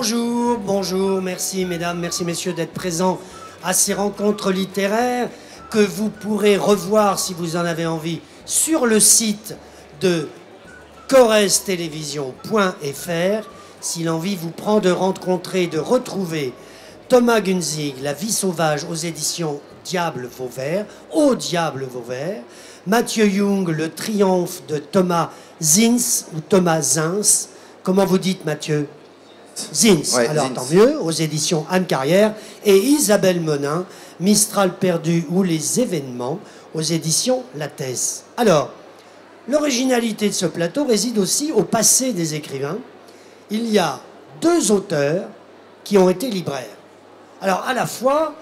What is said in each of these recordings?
Bonjour, bonjour, merci mesdames, merci messieurs d'être présents à ces rencontres littéraires que vous pourrez revoir si vous en avez envie sur le site de corrèztelevision.fr si l'envie vous prend de rencontrer, de retrouver Thomas Günzig, La vie sauvage aux éditions Diable Vauvert, Au Diable Vauvert, Mathieu Young, Le triomphe de Thomas Zins ou Thomas Zins. Comment vous dites, Mathieu? Zins. Ouais, alors Zins. Tant mieux, aux éditions Anne Carrière, et Isabelle Monin, Mistral perdu ou Les événements, aux éditions Lattès. Alors, l'originalité de ce plateau réside aussi au passé des écrivains. Il y a deux auteurs qui ont été libraires. Alors, à la fois,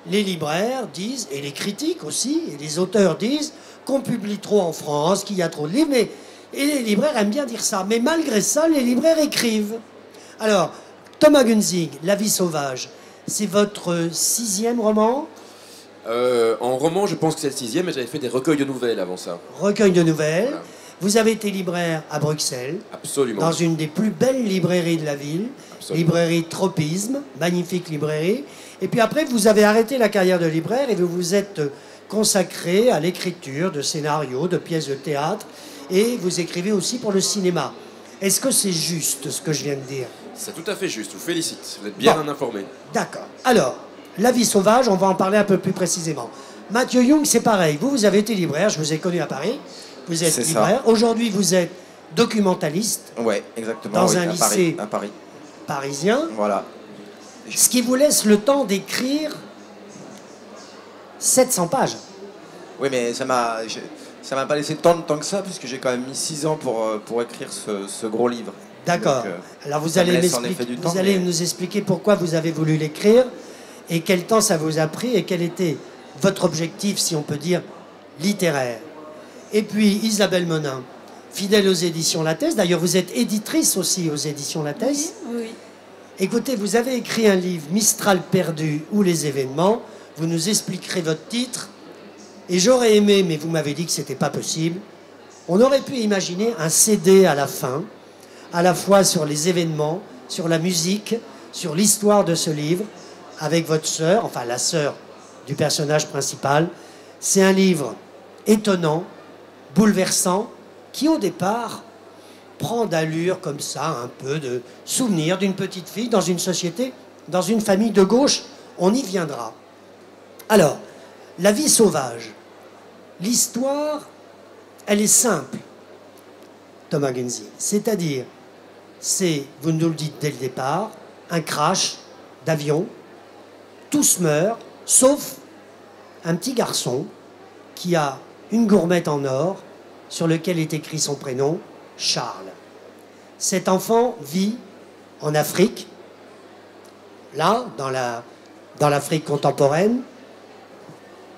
les libraires disent, et les critiques aussi, et les auteurs disent qu'on publie trop en France, qu'il y a trop de livres, et les libraires aiment bien dire ça. Mais malgré ça, les libraires écrivent. Alors, Thomas Günzig, La vie sauvage, c'est votre 6e roman? En roman, je pense que c'est le 6e, mais j'avais fait des recueils de nouvelles avant ça. Recueils de nouvelles. Voilà. Vous avez été libraire à Bruxelles. Absolument. Dans une des plus belles librairies de la ville. Absolument. Librairie Tropisme, magnifique librairie. Et puis après, vous avez arrêté la carrière de libraire et vous vous êtes consacré à l'écriture de scénarios, de pièces de théâtre. Et vous écrivez aussi pour le cinéma. Est-ce que c'est juste ce que je viens de dire? C'est tout à fait juste, je vous félicite. Vous êtes bien informé. D'accord. Alors, La vie sauvage, on va en parler un peu plus précisément. Mathieu Young, c'est pareil. Vous avez été libraire, je vous ai connu à Paris. Vous êtes libraire. Aujourd'hui, vous êtes documentaliste. Oui, exactement. Dans un lycée à Paris. Parisien. Voilà. Ce qui vous laisse le temps d'écrire 700 pages. Oui, mais ça m'a pas laissé tant de temps que ça, puisque j'ai quand même mis 6 ans pour écrire ce gros livre. D'accord. Alors vous allez nous expliquer pourquoi vous avez voulu l'écrire et quel temps ça vous a pris et quel était votre objectif, si on peut dire, littéraire. Et puis Isabelle Monin, fidèle aux éditions Lattès. D'ailleurs, vous êtes éditrice aussi aux éditions Lattès. Oui. Écoutez, vous avez écrit un livre, Mistral perdu ou Les événements. Vous nous expliquerez votre titre. Et j'aurais aimé, mais vous m'avez dit que ce n'était pas possible, on aurait pu imaginer un CD à la fin, à la fois sur les événements, sur la musique, sur l'histoire de ce livre, avec votre sœur, enfin la sœur du personnage principal. C'est un livre étonnant, bouleversant, qui au départ prend d'allure comme ça, un peu de souvenir d'une petite fille dans une société, dans une famille de gauche. On y viendra. Alors, La vie sauvage. L'histoire, elle est simple, Thomas Günzig. C'est-à-dire, vous nous le dites dès le départ, un crash d'avion, tous meurent, sauf un petit garçon qui a une gourmette en or sur lequel est écrit son prénom, Charles. Cet enfant vit en Afrique, là, dans l'Afrique contemporaine.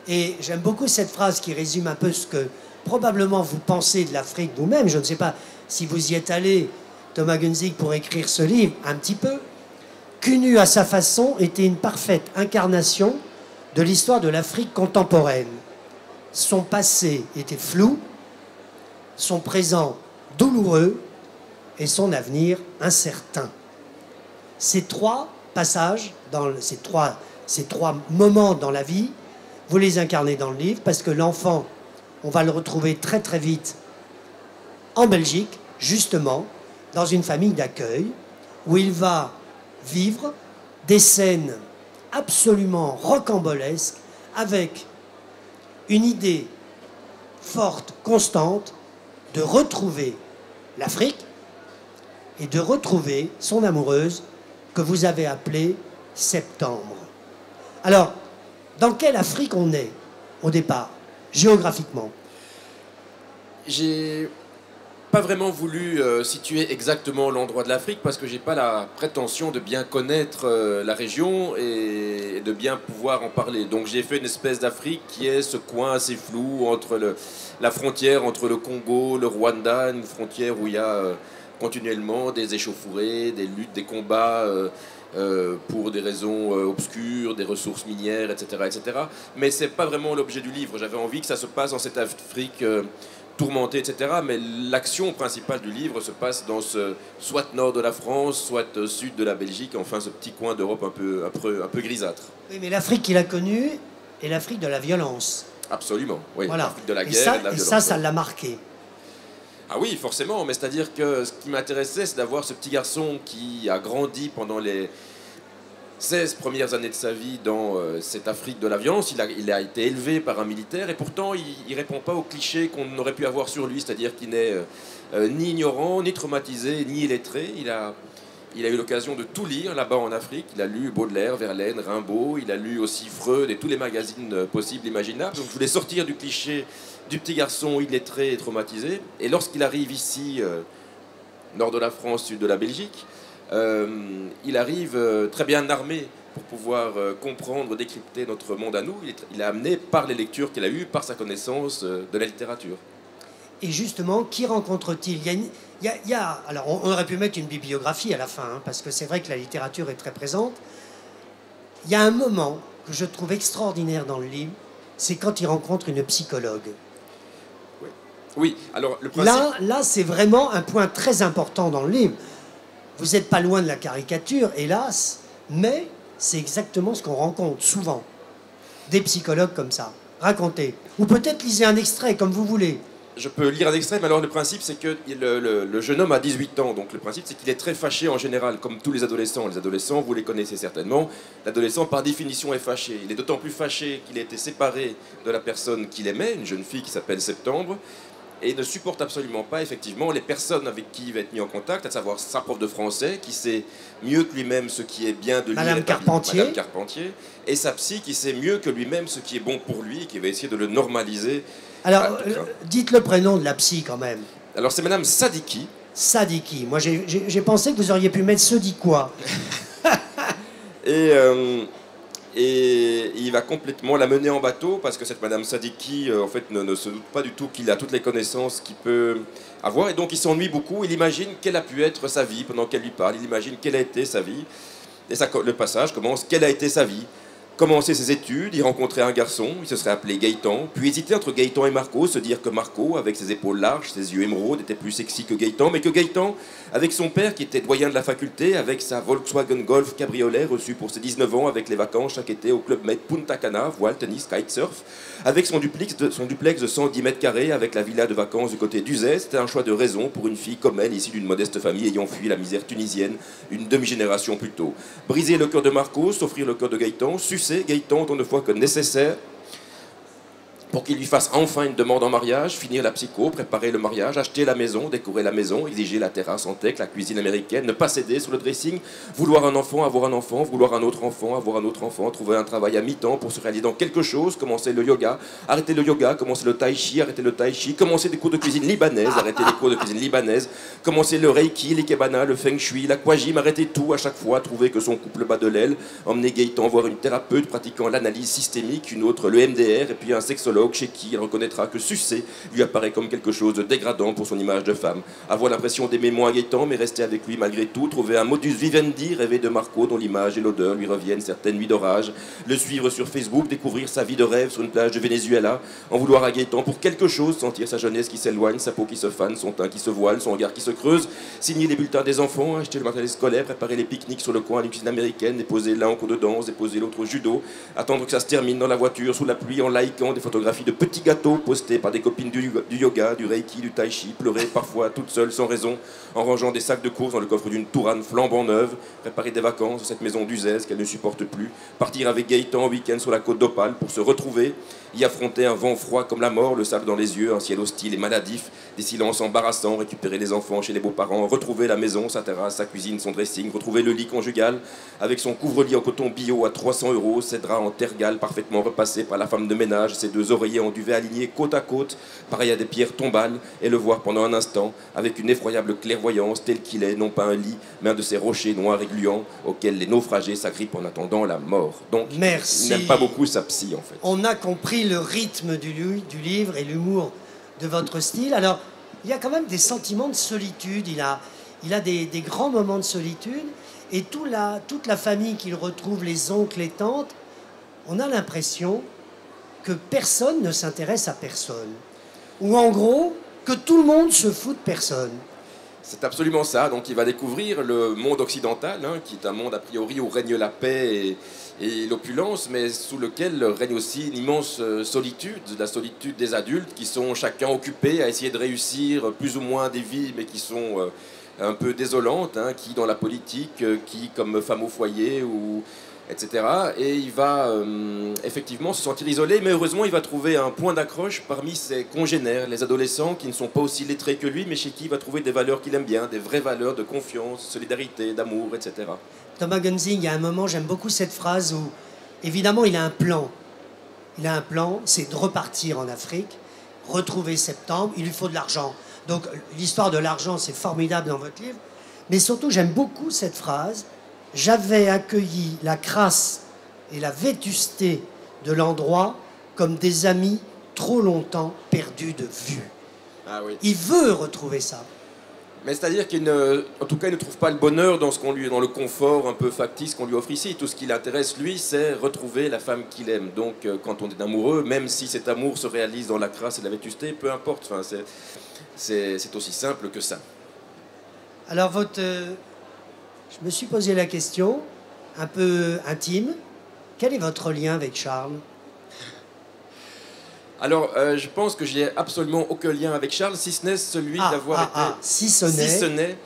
Et j'aime beaucoup cette phrase qui résume un peu ce que probablement vous pensez de l'Afrique vous-même. Je ne sais pas si vous y êtes allé, Thomas Günzig, pour écrire ce livre, un petit peu. Cunu à sa façon était une parfaite incarnation de l'histoire de l'Afrique contemporaine. Son passé était flou, son présent douloureux et son avenir incertain. Ces trois passages, ces trois moments dans la vie, vous les incarnez dans le livre parce que l'enfant, on va le retrouver très très vite en Belgique, justement, dans une famille d'accueil, où il va vivre des scènes absolument rocambolesques avec une idée forte, constante, de retrouver l'Afrique et de retrouver son amoureuse que vous avez appelée Septembre. Alors, dans quelle Afrique on est, au départ, géographiquement? J'ai pas vraiment voulu situer exactement l'endroit de l'Afrique parce que j'ai pas la prétention de bien connaître la région et de bien pouvoir en parler. Donc j'ai fait une espèce d'Afrique qui est ce coin assez flou entre la frontière entre le Congo, le Rwanda, une frontière où il y a continuellement des échauffourées, des luttes, des combats pour des raisons obscures, des ressources minières, etc., etc. Mais c'est pas vraiment l'objet du livre. J'avais envie que ça se passe dans cette Afrique tourmenté, etc. Mais l'action principale du livre se passe dans ce soit nord de la France, soit sud de la Belgique, enfin ce petit coin d'Europe un peu grisâtre. Oui, mais l'Afrique qu'il a connue est l'Afrique de la violence. Absolument, oui. Voilà. L'Afrique de la Et guerre ça, et de la et violence. ça l'a marqué. Ah oui, forcément, mais c'est-à-dire que ce qui m'intéressait, c'est d'avoir ce petit garçon qui a grandi pendant les 16 premières années de sa vie dans cette Afrique de la violence. Il a été élevé par un militaire et pourtant il ne répond pas aux clichés qu'on aurait pu avoir sur lui, c'est-à-dire qu'il n'est ni ignorant, ni traumatisé, ni illettré. Il a eu l'occasion de tout lire là-bas en Afrique. Il a lu Baudelaire, Verlaine, Rimbaud, il a lu aussi Freud et tous les magazines possibles, imaginables. Donc je voulais sortir du cliché du petit garçon illettré et traumatisé. Et lorsqu'il arrive ici, nord de la France, sud de la Belgique, il arrive très bien armé pour pouvoir comprendre, décrypter notre monde à nous. Il est amené par les lectures qu'il a eues, par sa connaissance de la littérature. Et justement, qui rencontre-t-il? Alors, on aurait pu mettre une bibliographie à la fin, hein, parce que c'est vrai que la littérature est très présente. Il y a un moment que je trouve extraordinaire dans le livre, c'est quand il rencontre une psychologue. Oui, alors le principe... Là, c'est vraiment un point très important dans le livre. Vous n'êtes pas loin de la caricature, hélas, mais c'est exactement ce qu'on rencontre souvent. Des psychologues comme ça. Racontez. Ou peut-être lisez un extrait, comme vous voulez. Je peux lire un extrait, mais alors le principe, c'est que le jeune homme a 18 ans. Donc le principe, c'est qu'il est très fâché en général, comme tous les adolescents. Les adolescents, vous les connaissez certainement. L'adolescent, par définition, est fâché. Il est d'autant plus fâché qu'il a été séparé de la personne qu'il aimait, une jeune fille qui s'appelle Septembre, et ne supporte absolument pas, effectivement, les personnes avec qui il va être mis en contact, à savoir sa prof de français, qui sait mieux que lui-même ce qui est bien de lire Madame Carpentier. Madame Carpentier, et sa psy, qui sait mieux que lui-même ce qui est bon pour lui, et qui va essayer de le normaliser. Alors, dites le prénom de la psy, quand même. Alors, c'est Madame Sadiki. Sadiki. Moi, j'ai pensé que vous auriez pu mettre ce dit quoi. Et il va complètement la mener en bateau parce que cette Madame Sadiki, en fait, ne se doute pas du tout qu'il a toutes les connaissances qu'il peut avoir. Et donc, il s'ennuie beaucoup. Il imagine quelle a pu être sa vie pendant qu'elle lui parle. Il imagine quelle a été sa vie. Et le passage commence. Quelle a été sa vie? Commencer ses études, il rencontrait un garçon, il se serait appelé Gaëtan, puis hésiter entre Gaëtan et Marco, se dire que Marco, avec ses épaules larges, ses yeux émeraudes, était plus sexy que Gaëtan, mais que Gaëtan, avec son père qui était doyen de la faculté, avec sa Volkswagen Golf cabriolet reçue pour ses 19 ans, avec les vacances chaque été au Club Med Punta Cana, voile, tennis, kitesurf, avec son duplex de 110 mètres carrés, avec la villa de vacances du côté d'Uzès, c'était un choix de raison pour une fille comme elle, issue d'une modeste famille ayant fui la misère tunisienne une demi-génération plus tôt. Briser le cœur de Marco, s'offrir le cœur de Gaëtan, sucer Gaëtan autant de fois que nécessaire pour qu'il lui fasse enfin une demande en mariage, finir la psycho, préparer le mariage, acheter la maison, décorer la maison, exiger la terrasse en teck, la cuisine américaine, ne pas céder sur le dressing, vouloir un enfant, avoir un enfant, vouloir un autre enfant, avoir un autre enfant, trouver un travail à mi-temps pour se réaliser dans quelque chose, commencer le yoga, arrêter le yoga, commencer le tai chi, arrêter le tai chi, commencer des cours de cuisine libanaise, arrêter les cours de cuisine libanaise, commencer le reiki, l'ikebana, le feng shui, l'aquagym, arrêter tout à chaque fois, trouver que son couple bat de l'aile, emmener Gaëtan voir une thérapeute pratiquant l'analyse systémique, une autre le MDR et puis un sexologue chez qui il reconnaîtra que sucer lui apparaît comme quelque chose de dégradant pour son image de femme. Avoir l'impression d'aimer moins Gaëtan, mais rester avec lui malgré tout, trouver un modus vivendi, rêver de Marco dont l'image et l'odeur lui reviennent certaines nuits d'orage, le suivre sur Facebook, découvrir sa vie de rêve sur une plage de Venezuela, en vouloir à Gaëtan pour quelque chose, sentir sa jeunesse qui s'éloigne, sa peau qui se fane, son teint qui se voile, son regard qui se creuse, signer les bulletins des enfants, acheter le matériel scolaire, préparer les pique-niques sur le coin à l'usine américaine, déposer l'un en cours de danse, déposer l'autre au judo, attendre que ça se termine dans la voiture sous la pluie en likant des photographies de petits gâteaux postés par des copines du yoga, du reiki, du tai chi, pleurer parfois toute seule sans raison, en rangeant des sacs de courses dans le coffre d'une Tourane flambant neuve, préparer des vacances dans cette maison d'Uzès qu'elle ne supporte plus, partir avec Gaëtan en week-end sur la côte d'Opale pour se retrouver, y affronter un vent froid comme la mort, le sable dans les yeux, un ciel hostile et maladif, des silences embarrassants, récupérer les enfants chez les beaux-parents, retrouver la maison, sa terrasse, sa cuisine, son dressing, retrouver le lit conjugal avec son couvre-lit en coton bio à 300 €, ses draps en tergale parfaitement repassés par la femme de ménage, ses deux oreillers en duvet alignés côte à côte, pareil à des pierres tombales, et le voir pendant un instant avec une effroyable clairvoyance tel qu'il est, non pas un lit, mais un de ces rochers noirs et gluants auxquels les naufragés s'agrippent en attendant la mort. Donc, merci. Il n'aime pas beaucoup sa psy, en fait. On a compris le rythme du livre et l'humour de votre style. Alors, il y a quand même des sentiments de solitude. Il a des grands moments de solitude. Et toute la famille qu'il retrouve, les oncles, les tantes, on a l'impression que personne ne s'intéresse à personne. Ou en gros, que tout le monde se fout de personne. C'est absolument ça. Donc il va découvrir le monde occidental, hein, qui est un monde a priori où règne la paix et l'opulence, mais sous lequel règne aussi une immense solitude, la solitude des adultes qui sont chacun occupés à essayer de réussir plus ou moins des vies, mais qui sont un peu désolantes, hein, qui dans la politique, qui comme femme au foyer, ou, etc. Et il va effectivement se sentir isolé, mais heureusement il va trouver un point d'accroche parmi ses congénères, les adolescents qui ne sont pas aussi lettrés que lui, mais chez qui il va trouver des valeurs qu'il aime bien, des vraies valeurs de confiance, solidarité, d'amour, etc. Thomas Gunzing, il y a un moment, j'aime beaucoup cette phrase où, évidemment, il a un plan. Il a un plan, c'est de repartir en Afrique, retrouver septembre, il lui faut de l'argent. Donc l'histoire de l'argent, c'est formidable dans votre livre. Mais surtout, j'aime beaucoup cette phrase. J'avais accueilli la crasse et la vétusté de l'endroit comme des amis trop longtemps perdus de vue. Ah oui. Il veut retrouver ça. Mais c'est-à-dire qu'en tout cas, il ne trouve pas le bonheur dans dans le confort un peu factice qu'on lui offre ici. Tout ce qui l'intéresse, lui, c'est retrouver la femme qu'il aime. Donc, quand on est amoureux, même si cet amour se réalise dans la crasse et la vétusté, peu importe. Enfin, c'est aussi simple que ça. Alors, je me suis posé la question, un peu intime. Quel est votre lien avec Charles ? Alors, je pense que j'ai absolument aucun lien avec Charles, si ce n'est celui d'avoir été... Si ce n'est...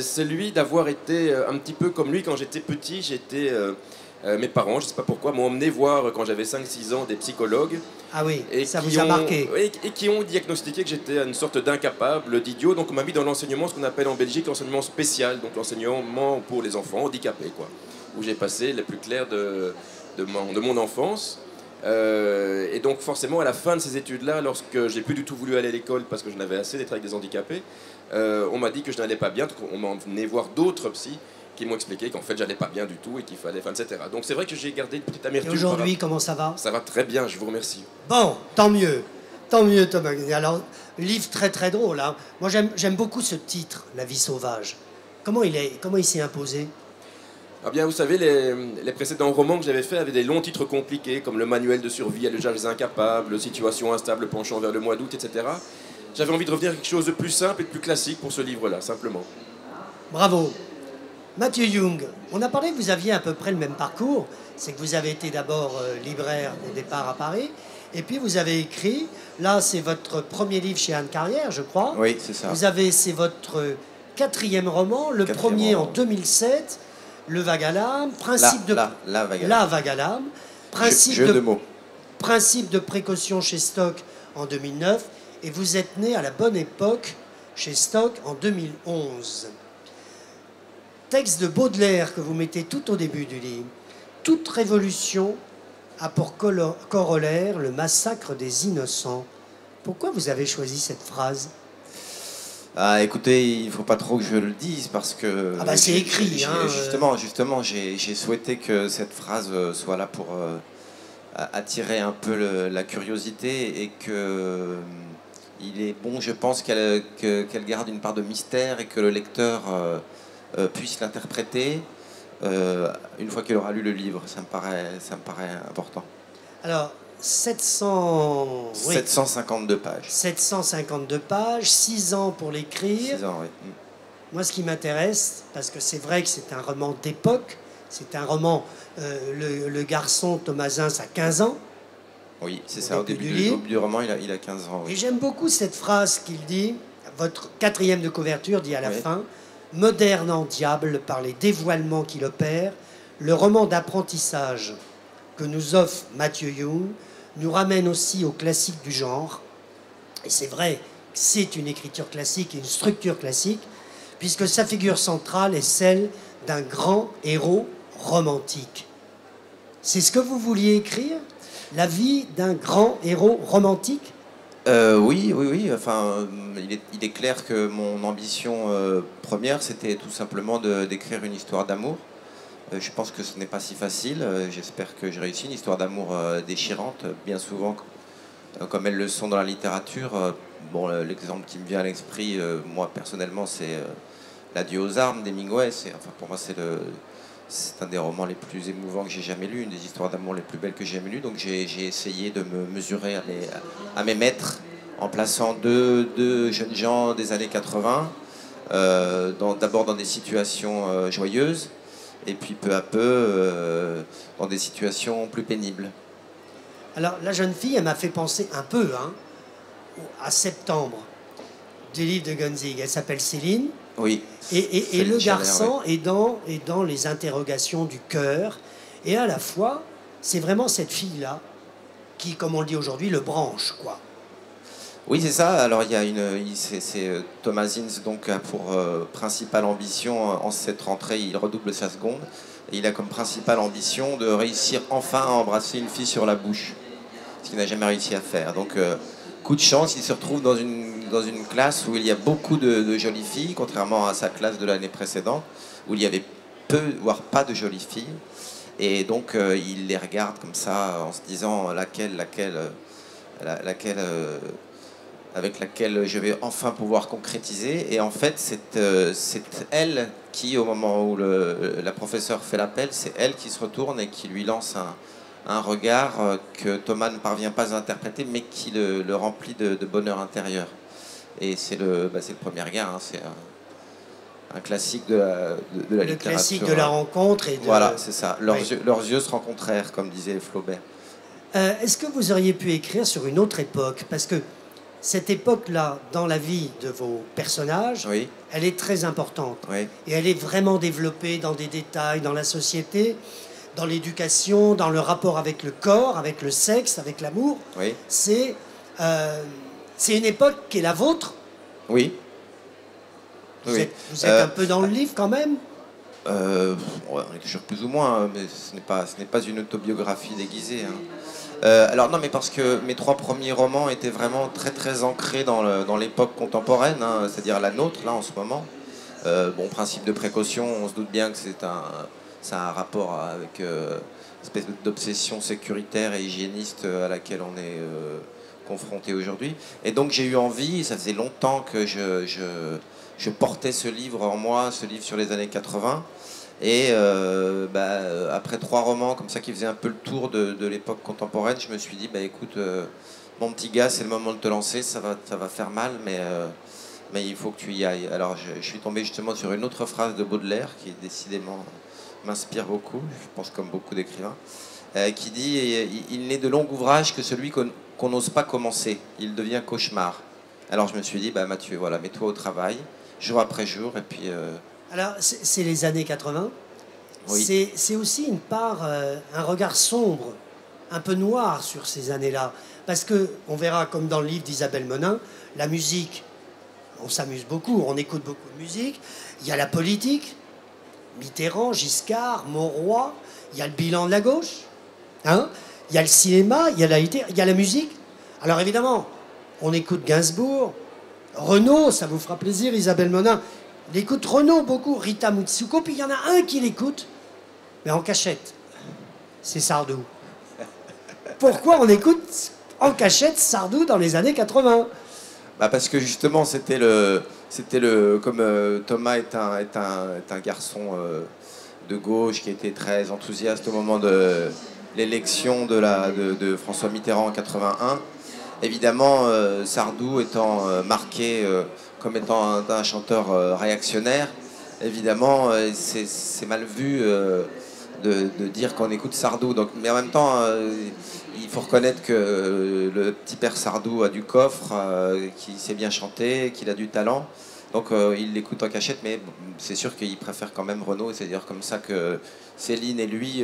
celui d'avoir été un petit peu comme lui quand j'étais petit. Mes parents, je ne sais pas pourquoi, m'ont emmené voir quand j'avais 5-6 ans des psychologues. Ah oui, et ça vous a marqué. Et qui ont diagnostiqué que j'étais une sorte d'incapable, d'idiot. Donc on m'a mis dans l'enseignement, ce qu'on appelle en Belgique l'enseignement spécial, donc l'enseignement pour les enfants handicapés, quoi, où j'ai passé le plus clair de mon enfance. Et donc forcément à la fin de ces études-là, lorsque j'ai plus du tout voulu aller à l'école parce que je n'avais assez d'être avec des handicapés, on m'a dit que je n'allais pas bien, donc on m'a emmené voir d'autres psys qui m'ont expliqué qu'en fait j'allais pas bien du tout et qu'il fallait, etc. Donc c'est vrai que j'ai gardé une petite amertume. Et aujourd'hui, comment ça va ? Ça va très bien, je vous remercie. Bon, tant mieux Thomas. Alors, livre très très drôle, hein. Moi j'aime beaucoup ce titre, La vie sauvage. Comment il s'est imposé ? Ah bien, vous savez, les précédents romans que j'avais faits avaient des longs titres compliqués, comme le manuel de survie à l'usage des incapables, situation instable penchant vers le mois d'août, etc. J'avais envie de revenir à quelque chose de plus simple et de plus classique pour ce livre-là, simplement. Bravo. Mathieu Young, on a parlé que vous aviez à peu près le même parcours. C'est que vous avez été d'abord libraire au départ à Paris, et puis vous avez écrit, là c'est votre premier livre chez Anne Carrière, je crois. Oui, c'est ça. C'est votre 4e roman, le premier en 2007, Le Vague à l'âme, La Vague à l'âme. Jeu de mots. Principe de précaution chez Stock en 2009, et vous êtes né à la bonne époque chez Stock en 2011. Texte de Baudelaire que vous mettez tout au début du livre. Toute révolution a pour corollaire le massacre des innocents. Pourquoi vous avez choisi cette phrase ? Ah, écoutez, il ne faut pas trop que je le dise parce que... Ah bah c'est écrit, hein. Justement, j'ai souhaité que cette phrase soit là pour attirer un peu la curiosité et que il est bon, je pense, qu'elle garde une part de mystère et que le lecteur puisse l'interpréter une fois qu'il aura lu le livre. Ça me paraît important. Alors, 752 pages. 752 pages, 6 ans pour l'écrire. 6 ans, oui. Moi, ce qui m'intéresse, parce que c'est vrai que c'est un roman d'époque, c'est un roman, le garçon Thomasin, ça a 15 ans. Oui, c'est ça, au début du roman, il a 15 ans. Oui. Et j'aime beaucoup cette phrase qu'il dit, votre 4e de couverture dit à la fin, « Moderne en diable par les dévoilements qu'il opère, le roman d'apprentissage que nous offre Mathieu Young nous ramène aussi aux classiques du genre. » Et c'est vrai, c'est une écriture classique et une structure classique, puisque sa figure centrale est celle d'un grand héros romantique. C'est ce que vous vouliez écrire ? La vie d'un grand héros romantique ? Oui. Enfin, il est clair que mon ambition première, c'était tout simplement d'écrire une histoire d'amour. Je pense que ce n'est pas si facile. J'espère que j'ai réussi. Une histoire d'amour déchirante, bien souvent, comme elles le sont dans la littérature. Bon, l'exemple qui me vient à l'esprit, moi personnellement, c'est L'Adieu aux armes d'Hemingway. Enfin, pour moi, c'est un des romans les plus émouvants que j'ai jamais lu, une des histoires d'amour les plus belles que j'ai jamais lues. Donc j'ai essayé de me mesurer à mes maîtres en plaçant deux jeunes gens des années 80, d'abord dans des situations joyeuses, et puis peu à peu dans des situations plus pénibles. Alors, la jeune fille, elle m'a fait penser un peu à Septembre, du livre de Gunzig. Elle s'appelle Céline. Oui. Et le garçon est dans les interrogations du cœur. Et à la fois, c'est vraiment cette fille-là qui, comme on le dit aujourd'hui, le branche, quoi. Oui, c'est ça. Alors, il y a Thomas Zinz donc a pour principale ambition en cette rentrée, il redouble sa seconde. Et il a comme principale ambition de réussir enfin à embrasser une fille sur la bouche, ce qu'il n'a jamais réussi à faire. Donc, coup de chance, il se retrouve dans une classe où il y a beaucoup de jolies filles, contrairement à sa classe de l'année précédente, où il y avait peu, voire pas de jolies filles. Et donc, il les regarde comme ça, en se disant avec laquelle je vais enfin pouvoir concrétiser. Et en fait, c'est elle qui, au moment où la professeure fait l'appel, c'est elle qui se retourne et qui lui lance un regard que Thomas ne parvient pas à interpréter, mais qui le remplit de bonheur intérieur. Et c'est le premier regard, hein, c'est un classique de la littérature. Le classique de la rencontre. Voilà, c'est ça. Leurs Oui. yeux se rencontrèrent, comme disait Flaubert. Est-ce que vous auriez pu écrire sur une autre époque? Parce que cette époque-là, dans la vie de vos personnages, Oui. elle est très importante. Oui. Et elle est vraiment développée dans des détails, dans la société, dans l'éducation, dans le rapport avec le corps, avec le sexe, avec l'amour. Oui. C'est une époque qui est la vôtre. Oui. Vous êtes un peu dans le livre quand même. On est toujours plus ou moins, mais ce n'est pas une autobiographie déguisée. Hein. Alors non, mais parce que mes 3 premiers romans étaient vraiment très très ancrés dans l'époque contemporaine, hein, c'est-à-dire la nôtre, là, en ce moment. Bon, principe de précaution, on se doute bien que c'est un rapport avec une espèce d'obsession sécuritaire et hygiéniste à laquelle on est confronté aujourd'hui. Et donc j'ai eu envie, ça faisait longtemps que je portais ce livre en moi, ce livre sur les années 80. Et après 3 romans comme ça qui faisaient un peu le tour de l'époque contemporaine, je me suis dit, écoute, mon petit gars, c'est le moment de te lancer, ça va faire mal, mais il faut que tu y ailles. Alors je suis tombé justement sur une autre phrase de Baudelaire qui décidément m'inspire beaucoup, je pense comme beaucoup d'écrivains, qui dit « Il n'est de long ouvrage que celui qu'on n'ose pas commencer, il devient cauchemar ». Alors je me suis dit, Mathieu, voilà, mets-toi au travail, jour après jour, et puis... Alors, c'est les années 80. Oui. C'est aussi une part, un regard sombre, un peu noir sur ces années-là. Parce que, on verra, comme dans le livre d'Isabelle Menin, la musique, on s'amuse beaucoup, on écoute beaucoup de musique. Il y a la politique, Mitterrand, Giscard, Mauroy. Il y a le bilan de la gauche. Hein, il y a le cinéma, il y a la musique. Alors évidemment, on écoute Gainsbourg, Renaud, ça vous fera plaisir, Isabelle Menin. Il écoute Renaud beaucoup, Rita Mutsuko, puis il y en a un qui l'écoute, mais en cachette. C'est Sardou. Pourquoi on écoute en cachette Sardou dans les années 80? Parce que justement, comme Thomas est un garçon de gauche qui était très enthousiaste au moment de l'élection de François Mitterrand en 81. Évidemment, Sardou étant marqué comme étant un chanteur réactionnaire, évidemment, c'est mal vu de dire qu'on écoute Sardou. Donc, mais en même temps, il faut reconnaître que le petit père Sardou a du coffre, qu'il sait bien chanter, qu'il a du talent. Donc il l'écoute en cachette, mais c'est sûr qu'il préfère quand même Renaud. C'est d'ailleurs comme ça que Céline et lui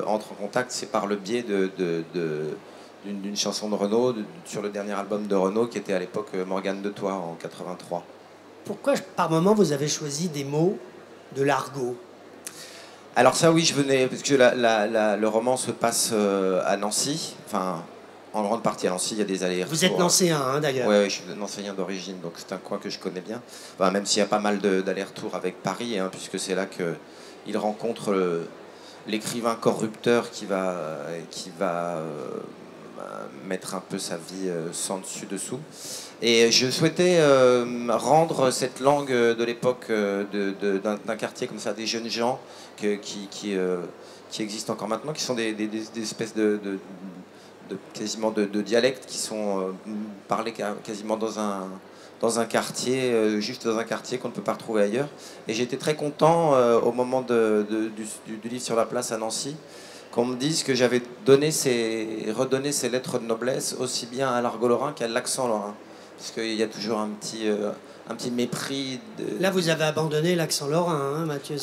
entrent en contact. C'est par le biais d'une chanson de Renaud, sur le dernier album de Renaud, qui était à l'époque Morgane de Toi, en 83. Pourquoi, par moment, vous avez choisi des mots de l'argot? Alors ça, oui, je venais, parce que le roman se passe à Nancy, enfin, en grande partie à Nancy, il y a des allers-retours. Vous êtes nancéen, hein, d'ailleurs. Oui, je suis nancéen d'origine, donc c'est un coin que je connais bien. Enfin, même s'il y a pas mal d'allers-retours avec Paris, hein, puisque c'est là qu'il rencontre l'écrivain corrupteur qui va mettre un peu sa vie sans dessus-dessut. Et je souhaitais rendre cette langue de l'époque d'un quartier comme ça, des jeunes gens qui existent encore maintenant, qui sont des espèces de quasiment de dialectes qui sont parlés quasiment dans un quartier, juste dans un quartier qu'on ne peut pas retrouver ailleurs. Et j'étais très content au moment du livre sur la place à Nancy, qu'on me dise que j'avais redonné ces lettres de noblesse aussi bien à l'argot lorrain qu'à l'accent lorrain. Parce qu'il y a toujours un petit mépris. Là, vous avez abandonné l'accent lorrain, hein, Mathieu.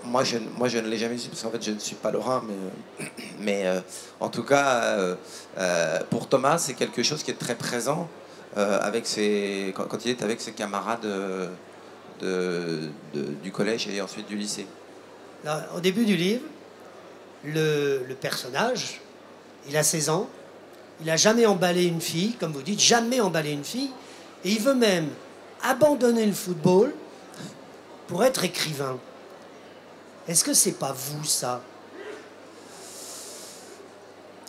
Moi, je ne l'ai jamais su, parce qu'en fait, je ne suis pas lorrain. Mais en tout cas, pour Thomas, c'est quelque chose qui est très présent quand il est avec ses camarades du collège et ensuite du lycée. Là, au début du livre, le personnage, il a 16 ans, il n'a jamais emballé une fille, comme vous dites, jamais emballé une fille, et il veut même abandonner le football pour être écrivain. Est-ce que c'est pas vous, ça?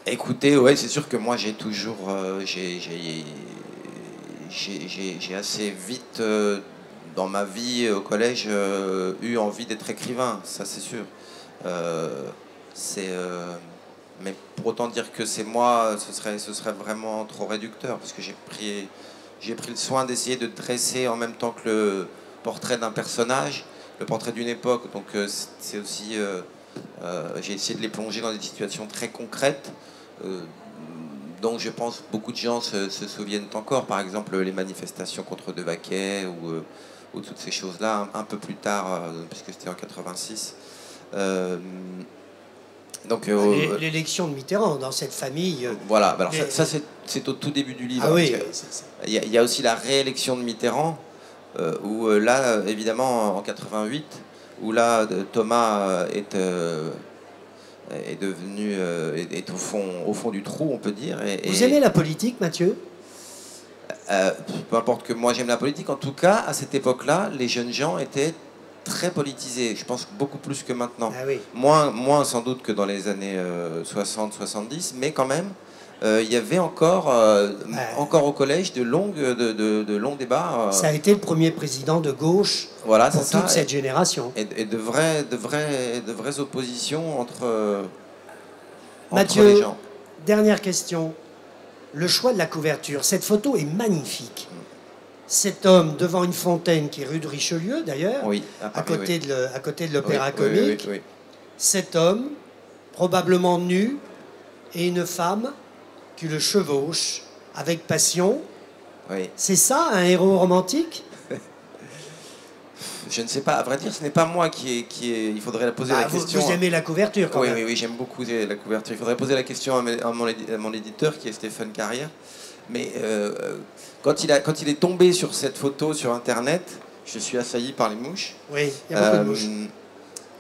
Écoutez, ouais, c'est sûr que moi j'ai toujours... j'ai assez vite, dans ma vie au collège, eu envie d'être écrivain, ça c'est sûr. Mais pour autant dire que c'est moi, ce serait vraiment trop réducteur, parce que j'ai pris le soin d'essayer de dresser en même temps que le portrait d'un personnage, le portrait d'une époque. Donc c'est aussi, j'ai essayé de les plonger dans des situations très concrètes, dont je pense beaucoup de gens se souviennent encore. Par exemple, les manifestations contre Devaquet ou toutes ces choses-là, un peu plus tard, puisque c'était en 86. L'élection de Mitterrand dans cette famille. Voilà, alors ça c'est au tout début du livre. Ah oui, il y a aussi la réélection de Mitterrand, où là, évidemment, en 88, où là, Thomas est devenu est au fond du trou, on peut dire. Vous aimez la politique, Mathieu? Peu importe que moi j'aime la politique, en tout cas, à cette époque-là, les jeunes gens étaient très politisé, je pense beaucoup plus que maintenant. Ah oui. Moins sans doute que dans les années 60-70, mais quand même, il y avait encore au collège de longs débats. Ça a été le premier président de gauche, voilà, pour toute cette génération. Et de vraies oppositions entre Mathieu, les gens. Dernière question. Le choix de la couverture. Cette photo est magnifique. Cet homme devant une fontaine qui est rue de Richelieu, d'ailleurs, oui, à côté de l'Opéra oui, Comique. oui. Cet homme, probablement nu, et une femme qui le chevauche avec passion. Oui. C'est ça, un héros romantique? Je ne sais pas. À vrai dire, ce n'est pas moi qui est... Il faudrait poser la question... Vous aimez la couverture, quand même. Oui, j'aime beaucoup la couverture. Il faudrait poser la question à mon éditeur, qui est Stéphane Carrière. Mais quand il est tombé sur cette photo sur Internet, je suis assailli par les mouches. Oui, il y a beaucoup de mouches.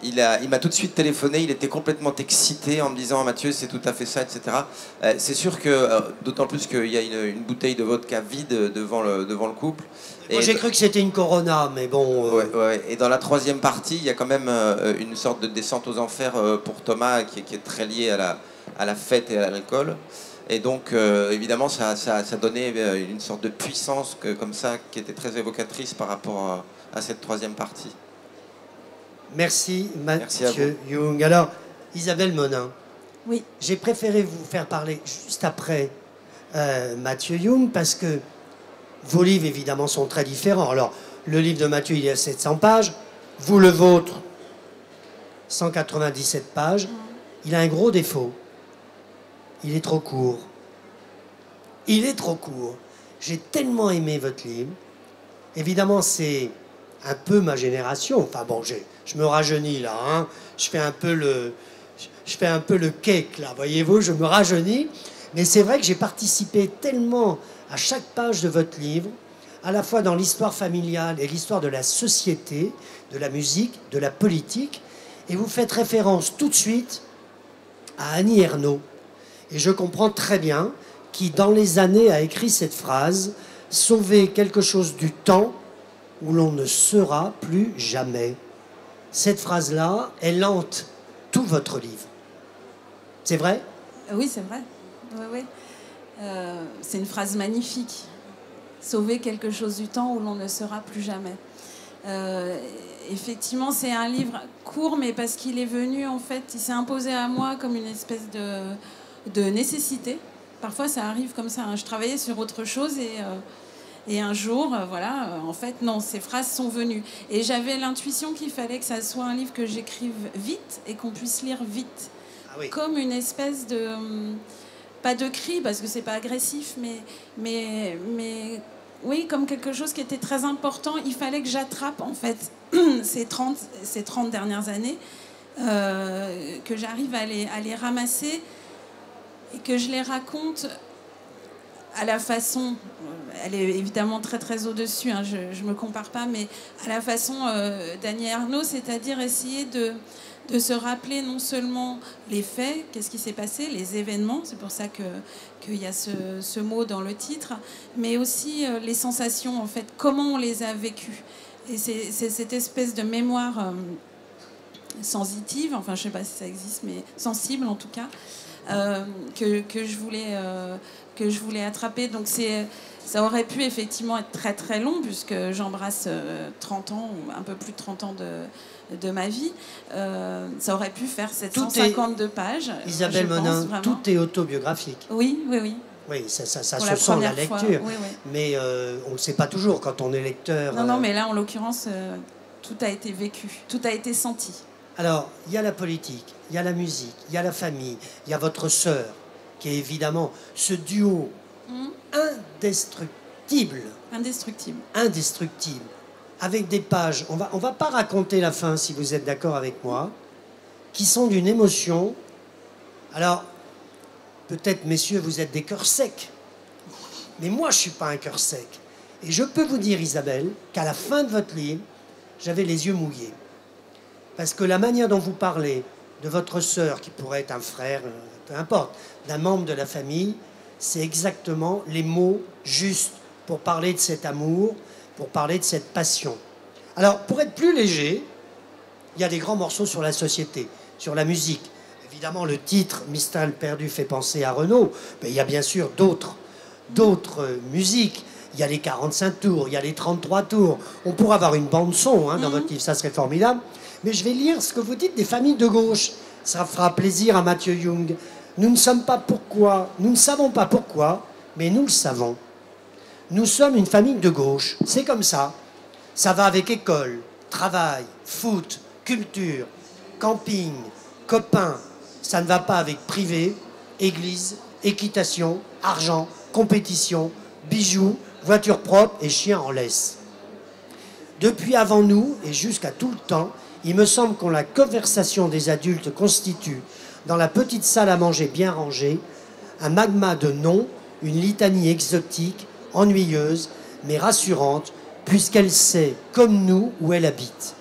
Il m'a tout de suite téléphoné, il était complètement excité en me disant « Mathieu, c'est tout à fait ça, etc. » C'est sûr que, d'autant plus qu'il y a une bouteille de vodka vide devant le couple. Moi, j'ai cru que c'était une Corona, mais bon... Ouais. Et dans la troisième partie, il y a quand même une sorte de descente aux enfers pour Thomas, qui est très liée à la fête et à l'alcool. Et donc, évidemment, ça donnait une sorte de puissance comme ça, qui était très évocatrice par rapport à cette troisième partie. Merci, Mathieu Young. Alors, Isabelle Monin. Oui. J'ai préféré vous faire parler juste après Mathieu Young, parce que vos livres, évidemment, sont très différents. Alors, le livre de Mathieu, il a 700 pages. Vous, le vôtre, 197 pages. Il a un gros défaut. Il est trop court. Il est trop court. J'ai tellement aimé votre livre. Évidemment, c'est un peu ma génération. Enfin bon, je me rajeunis là. Hein. Je fais un peu le cake là, voyez-vous, je me rajeunis. Mais c'est vrai que j'ai participé tellement à chaque page de votre livre, à la fois dans l'histoire familiale et l'histoire de la société, de la musique, de la politique. Et vous faites référence tout de suite à Annie Ernaux. Et je comprends très bien qui, dans les années, a écrit cette phrase « Sauver quelque chose du temps où l'on ne sera plus jamais ». Cette phrase-là, elle hante tout votre livre. C'est vrai? Oui, c'est vrai. Oui. C'est une phrase magnifique. Sauver quelque chose du temps où l'on ne sera plus jamais. Effectivement, c'est un livre court, mais parce qu'il est venu, en fait, il s'est imposé à moi comme une espèce de nécessité. Parfois, ça arrive comme ça. Hein. Je travaillais sur autre chose et un jour, voilà, en fait, non, ces phrases sont venues. Et j'avais l'intuition qu'il fallait que ça soit un livre que j'écrive vite et qu'on puisse lire vite. Ah oui. Comme une espèce de... pas de cri, parce que c'est pas agressif, mais oui, comme quelque chose qui était très important. Il fallait que j'attrape, en fait, ces 30 dernières années, que j'arrive à les ramasser et que je les raconte à la façon, elle est évidemment très très au-dessus, hein, je ne me compare pas, mais à la façon d'Annie Ernaux, c'est-à-dire essayer de se rappeler non seulement les faits, qu'est-ce qui s'est passé, les événements, c'est pour ça qu'il y a ce mot dans le titre, mais aussi les sensations, en fait, comment on les a vécues. Et c'est cette espèce de mémoire sensitive, enfin je ne sais pas si ça existe, mais sensible en tout cas, que je voulais attraper. Donc ça aurait pu effectivement être très très long, puisque j'embrasse 30 ans, ou un peu plus de 30 ans de ma vie. Ça aurait pu faire 752 pages. Isabelle Monin, tout est autobiographique. Oui, oui, oui. Oui, ça se sent à la lecture. Oui, oui. Mais on ne le sait pas toujours quand on est lecteur. Non, mais là, en l'occurrence, tout a été vécu, tout a été senti. Alors, il y a la politique, il y a la musique, il y a la famille, il y a votre sœur, qui est évidemment ce duo indestructible. Indestructible. Avec des pages, on va pas raconter la fin, si vous êtes d'accord avec moi, qui sont d'une émotion. Alors, peut-être, messieurs, vous êtes des cœurs secs. Mais moi, je ne suis pas un cœur sec. Et je peux vous dire, Isabelle, qu'à la fin de votre livre, j'avais les yeux mouillés. Parce que la manière dont vous parlez de votre sœur, qui pourrait être un frère, peu importe, d'un membre de la famille, c'est exactement les mots justes pour parler de cet amour, pour parler de cette passion. Alors, pour être plus léger, il y a des grands morceaux sur la société, sur la musique. Évidemment, le titre « Mistral perdu » fait penser à Renaud, mais il y a bien sûr d'autres musiques. Il y a les 45 tours, il y a les 33 tours. On pourrait avoir une bande-son dans votre livre, ça serait formidable. Mais je vais lire ce que vous dites des familles de gauche. Ça fera plaisir à Mathieu Young. Nous ne savons pas pourquoi, mais nous le savons. Nous sommes une famille de gauche. C'est comme ça. Ça va avec école, travail, foot, culture, camping, copains. Ça ne va pas avec privé, église, équitation, argent, compétition, bijoux, voiture propre et chien en laisse. Depuis avant nous et jusqu'à tout le temps, il me semble que la conversation des adultes constitue, dans la petite salle à manger bien rangée, un magma de noms, une litanie exotique, ennuyeuse, mais rassurante, puisqu'elle sait, comme nous, où elle habite.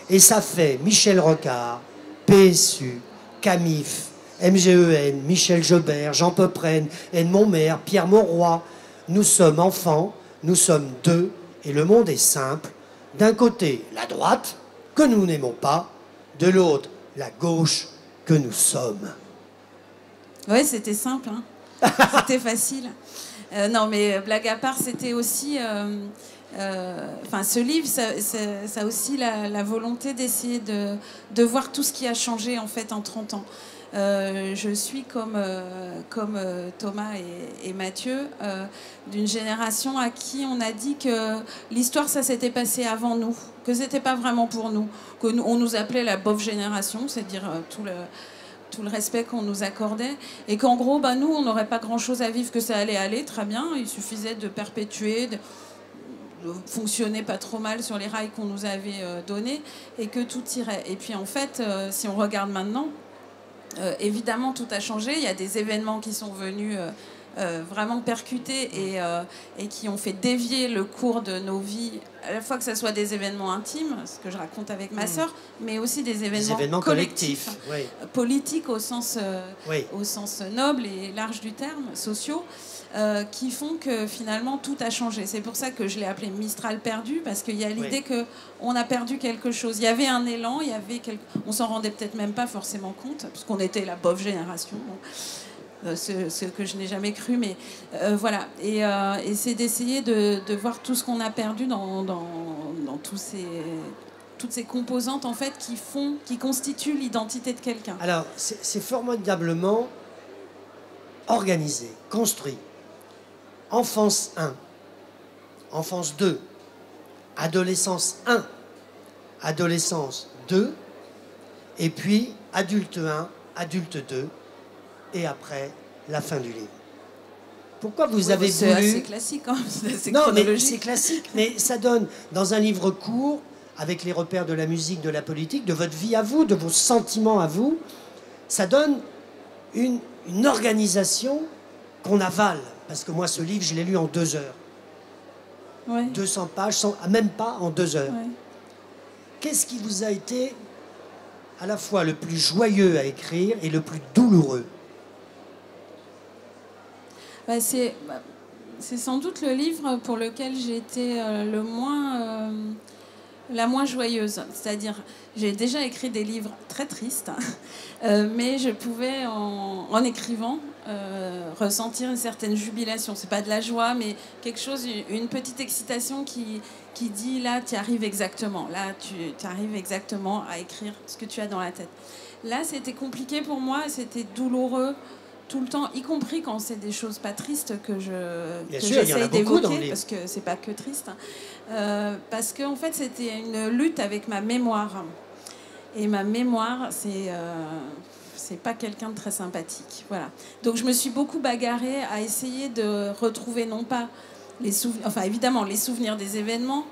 Et ça fait Michel Rocard, PSU, Camif, MGEN, Michel Jobert, Jean Peuprenne, Anne Montmer, Pierre Mauroy. Nous sommes enfants, nous sommes deux, et le monde est simple. D'un côté, la droite, que nous n'aimons pas, de l'autre, la gauche, que nous sommes. Oui, c'était simple, hein. C'était facile. Non, mais blague à part, c'était aussi... ce livre, ça a aussi la volonté d'essayer de voir tout ce qui a changé en fait en 30 ans. Je suis comme Thomas et Mathieu d'une génération à qui on a dit que l'histoire ça s'était passé avant nous, que c'était pas vraiment pour nous, on nous appelait la bof génération, c'est-à-dire tout le respect qu'on nous accordait, et qu'en gros nous on n'aurait pas grand chose à vivre, que ça allait aller très bien, il suffisait de perpétuer, de fonctionner pas trop mal sur les rails qu'on nous avait donnés, et que tout irait. Et puis en fait, si on regarde maintenant, évidemment tout a changé, il y a des événements qui sont venus vraiment percuter et qui ont fait dévier le cours de nos vies, à la fois que ce soit des événements intimes, ce que je raconte avec ma sœur, mais aussi des événements collectifs, oui. Politiques au sens noble et large du terme, sociaux, qui font que finalement tout a changé. C'est pour ça que je l'ai appelé Mistral perdu, parce qu'il y a l'idée qu'on a perdu quelque chose. Il y avait un élan, on s'en rendait peut-être même pas forcément compte, parce qu'on était la bof génération. Ce que je n'ai jamais cru, mais voilà. Et c'est d'essayer de voir tout ce qu'on a perdu dans toutes ces composantes en fait qui constituent l'identité de quelqu'un. Alors, c'est formidablement organisé, construit. Enfance 1, enfance 2, adolescence 1, adolescence 2, et puis adulte 1, adulte 2, et après la fin du livre. Pourquoi vous avez voulu... C'est assez classique, hein. C'est non, mais chronologique. c'est classique, mais ça donne, dans un livre court, avec les repères de la musique, de la politique, de votre vie à vous, de vos sentiments à vous, ça donne une organisation qu'on avale. Parce que moi, ce livre, je l'ai lu en 2 heures. Ouais. 200 pages, même pas en 2 heures. Ouais. Qu'est-ce qui vous a été à la fois le plus joyeux à écrire et le plus douloureux? Bah, c'est sans doute le livre pour lequel j'ai été la moins joyeuse. C'est-à-dire, j'ai déjà écrit des livres très tristes, mais je pouvais, en écrivant, ressentir une certaine jubilation. C'est pas de la joie, mais quelque chose, une petite excitation qui dit, là, tu arrives exactement. Là, tu arrives exactement à écrire ce que tu as dans la tête. Là, c'était compliqué pour moi, c'était douloureux tout le temps, y compris quand c'est des choses pas tristes que j'essaye d'évoquer, parce que c'est pas que triste. Parce qu'en fait, c'était une lutte avec ma mémoire. Et ma mémoire, c'est pas quelqu'un de très sympathique. Voilà. Donc je me suis beaucoup bagarrée à essayer de retrouver non pas les souvenirs, enfin évidemment les souvenirs des événements,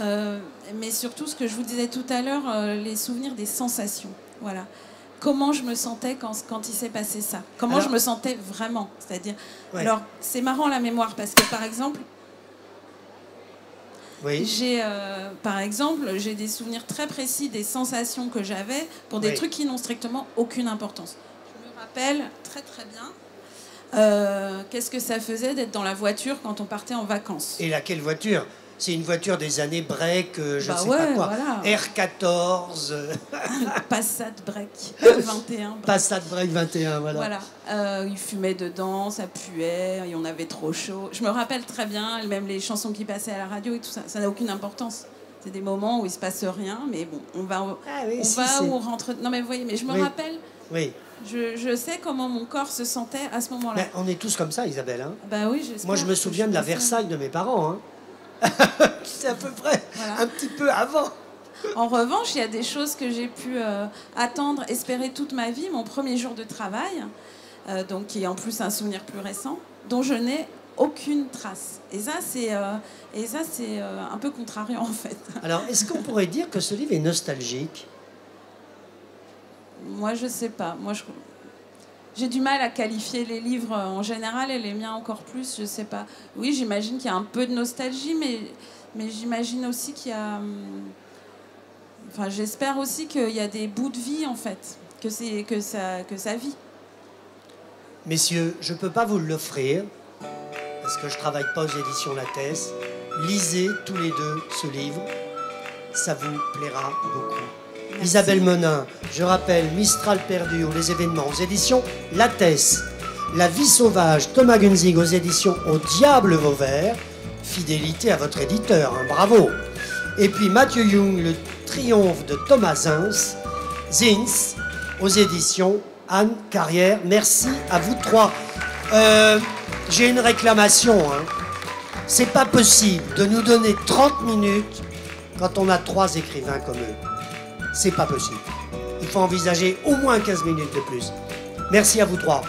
mais surtout ce que je vous disais tout à l'heure, les souvenirs des sensations. Voilà. Comment je me sentais quand il s'est passé ça. Comment je me sentais vraiment. C'est-à-dire, ouais. Alors c'est marrant la mémoire parce que par exemple, oui. J'ai des souvenirs très précis des sensations que j'avais pour des trucs qui n'ont strictement aucune importance. Je me rappelle très très bien qu'est-ce que ça faisait d'être dans la voiture quand on partait en vacances. Et laquelle voiture? C'est une voiture des années break, je ne sais ouais, pas quoi. Voilà. R14. Passat break 21. Passat break 21, voilà. Il fumait dedans, ça puait, et on avait trop chaud. Je me rappelle très bien, même les chansons qui passaient à la radio et tout ça, ça n'a aucune importance. C'est des moments où il ne se passe rien, mais bon, on va où on rentre... Non mais vous voyez, mais je me rappelle... Oui. Je sais comment mon corps se sentait à ce moment-là. Mais on est tous comme ça, Isabelle. Hein. Bah oui, j'espère. Moi, je me souviens de la Versailles de mes parents. Hein. C'est à peu près un petit peu avant. En revanche, il y a des choses que j'ai pu attendre, espérer toute ma vie. Mon premier jour de travail, donc qui est en plus un souvenir plus récent, dont je n'ai aucune trace. Et ça, c'est un peu contrariant, en fait. Alors, est-ce qu'on pourrait dire que ce livre est nostalgique? Moi, je sais pas. J'ai du mal à qualifier les livres en général et les miens encore plus, je sais pas. Oui, j'imagine qu'il y a un peu de nostalgie, mais j'imagine aussi qu'il y a... Enfin, j'espère aussi qu'il y a des bouts de vie, en fait, que ça vit. Messieurs, je ne peux pas vous l'offrir, parce que je ne travaille pas aux éditions Lattès. Lisez tous les deux ce livre, ça vous plaira beaucoup. Merci. Isabelle Monin, je rappelle, Mistral perdu ou les événements aux éditions Lattès. La vie sauvage, Thomas Gunzig aux éditions Au diable Vauvert. Fidélité à votre éditeur, hein, bravo. Et puis Mathieu Young, Le triomphe de Thomas Zins aux éditions Anne Carrière. Merci à vous trois. J'ai une réclamation. Hein. C'est pas possible de nous donner 30 minutes quand on a 3 écrivains comme eux. C'est pas possible. Il faut envisager au moins 15 minutes de plus. Merci à vous trois.